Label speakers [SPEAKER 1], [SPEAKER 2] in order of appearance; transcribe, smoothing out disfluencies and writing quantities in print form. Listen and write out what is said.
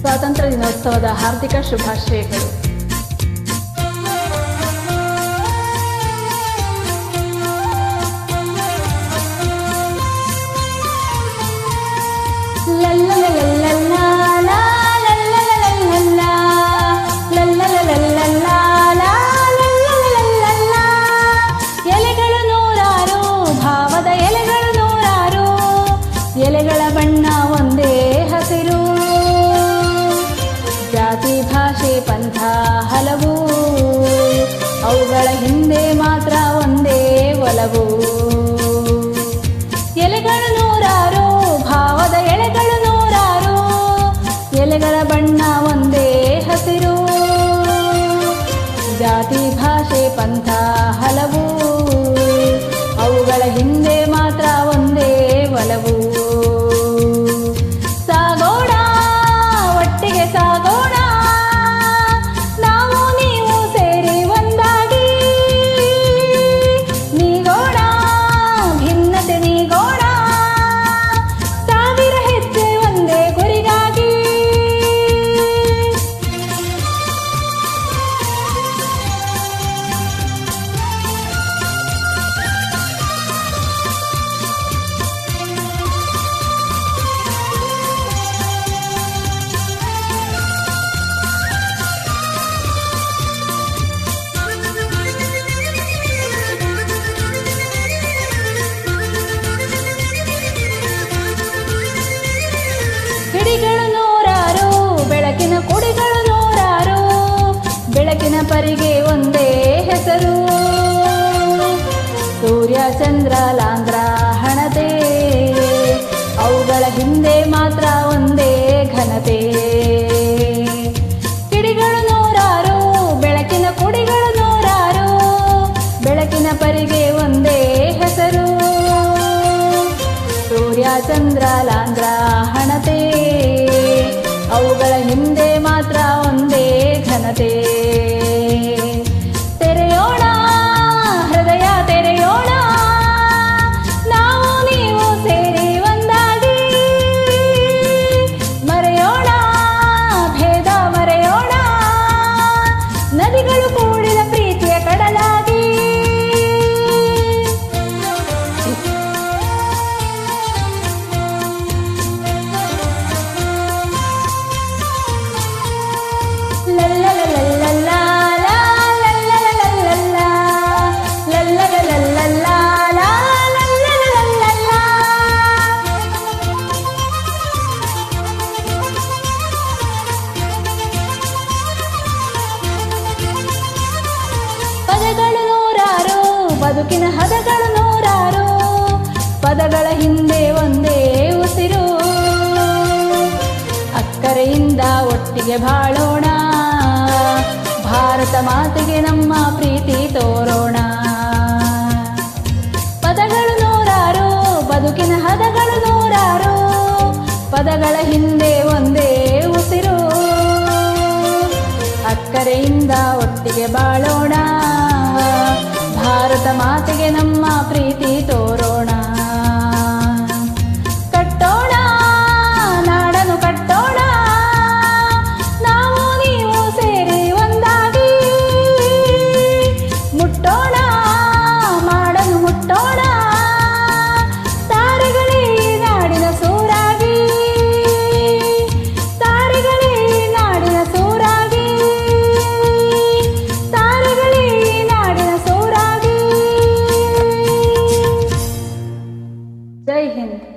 [SPEAKER 1] ಸ್ವಾತಂತ್ರ್ಯ ದಿನೋತ್ಸವದ ಹಾರ್ದಿಕ ಶುಭಾಶಯಗಳು.
[SPEAKER 2] ಎಲೆಗಳು ನೂರಾರು, ಭಾವದ ಎಲೆಗಳು ನೂರಾರು, ಎಲೆಗಳ ಬಣ್ಣ ಒಂದೇ ಹಸಿರು. ಜಾತಿ ಭಾಷೆ ಪಂಥ ಹಲವು, ಅವುಗಳ ಹಿಂದೆ ಮಾತ್ರ ಒಂದೇ ಒಲವು. ಎಲೆಗಳು ನೂರಾರು, ಭಾವದ ಎಲೆಗಳು ನೂರಾರು, ಎಲೆಗಳ ಬಣ್ಣ ಒಂದೇ ಹಸಿರು. ಜಾತಿ ಭಾಷೆ ಪಂಥ ಹಲವು, ಅವುಗಳ ಹಿಂದೆ ಮಾತ್ರ ಒಂದೇ ಒಲವು. ಸಾಗೋಣ ಒಟ್ಟಿಗೆ ಸಾಗೋಣ, ನಾವು ನೀವು ಸೇರಿ ಒಂದಾಗಿ ನೀಗೋಣ, ಭಿನ್ನತೆ ನೀಗೋಣ, ಸಾವಿರ ಹೆಜ್ಜೆ ಒಂದೇ ಗುರಿಗಾಗಿ. ಕಿಡಿಗಳು ನೂರಾರು, ಬೆಳಕಿನ ಕುಡಿಗಳು ನೂರಾರು, ಬೆಳಕಿನ ಪರಿಗೆ ಒಂದೇ ಹೆಸರು. ಸೂರ್ಯ ಚಂದ್ರ ಲಾಂದ್ರ ಹಣತೆ, ಅವುಗಳ ಹಿಂದೆ ಮಾತ್ರ ಒಂದೇ ಘನತೆ. ಕಿಡಿಗಳು ನೂರಾರು, ಬೆಳಕಿನ ಕುಡಿಗಳು ನೂರಾರು, ಬೆಳಕಿನ ಪರಿಗೆ ಒಂದೇ ಹೆಸರು. ಸೂರ್ಯ ಚಂದ್ರ ಲಾಂದ್ರ ಹಣತೆ, ಅವುಗಳ ಹಿಂದೆ ಮಾತ್ರ ಒಂದೇ ಘನತೆ. ತೆರೆಯೋಣ ಹೃದಯ ತೆರೆಯೋಣ, ನಾವು ನೀವು ಸೇರಿ ಒಂದಾಗಿ ಮರೆಯೋಣ, ಭೇದ ಮರೆಯೋಣ, ನದಿಗಳು ಕೂಡಿದ ಪ್ರೀತಿಯ ಕಡಲಾಗಿ. ಪದಗಳು ನೂರಾರು, ಬದುಕಿನ ಹದಗಳು ನೂರಾರು, ಪದಗಳ ಹಿಂದೆ ಒಂದೇ ಉಸಿರು. ಅಕ್ಕರೆಯಿಂದ ಒಟ್ಟಿಗೆ ಬಾಳೋಣ, ಭಾರತ ಮಾತೆಗೆ ನಮ್ಮ ಪ್ರೀತಿ ತೋರೋಣ. ಪದಗಳು ನೂರಾರು, ಬದುಕಿನ ಹದಗಳು ನೂರಾರು, ಪದಗಳ ಹಿಂದೆ ಒಂದೇ ಉಸಿರು. ಅಕ್ಕರೆಯಿಂದ ಒಟ್ಟಿಗೆ ಬಾಳೋಣ, ಭಾರತ ಮಾತೆಗೆ ನಮ್ಮ ಪ್ರೀತಿ ತೋರೋಣ. ಕಟ್ಟೋಣ ನಾಡನ್ನು ಕಟ್ಟೋಣ, ನಾವು ನೀವು ಸೇರಿ ಒಂದಾಗಿ ಮುಟ್ಟೋಣ ಮಾಡನ್ನು ಮುಟ್ಟೋಣ, ತಾರೆಗಳೇ ನಾಡಿನ ಸೂರಾಗಿ, ತಾರೆಗಳೇ ನಾಡಿನ ಸೂರಾಗಿ, ತಾರೆಗಳೇ ನಾಡಿನ ಸೂರಾಗಿ. ಜೈ ಹಿಂದ್.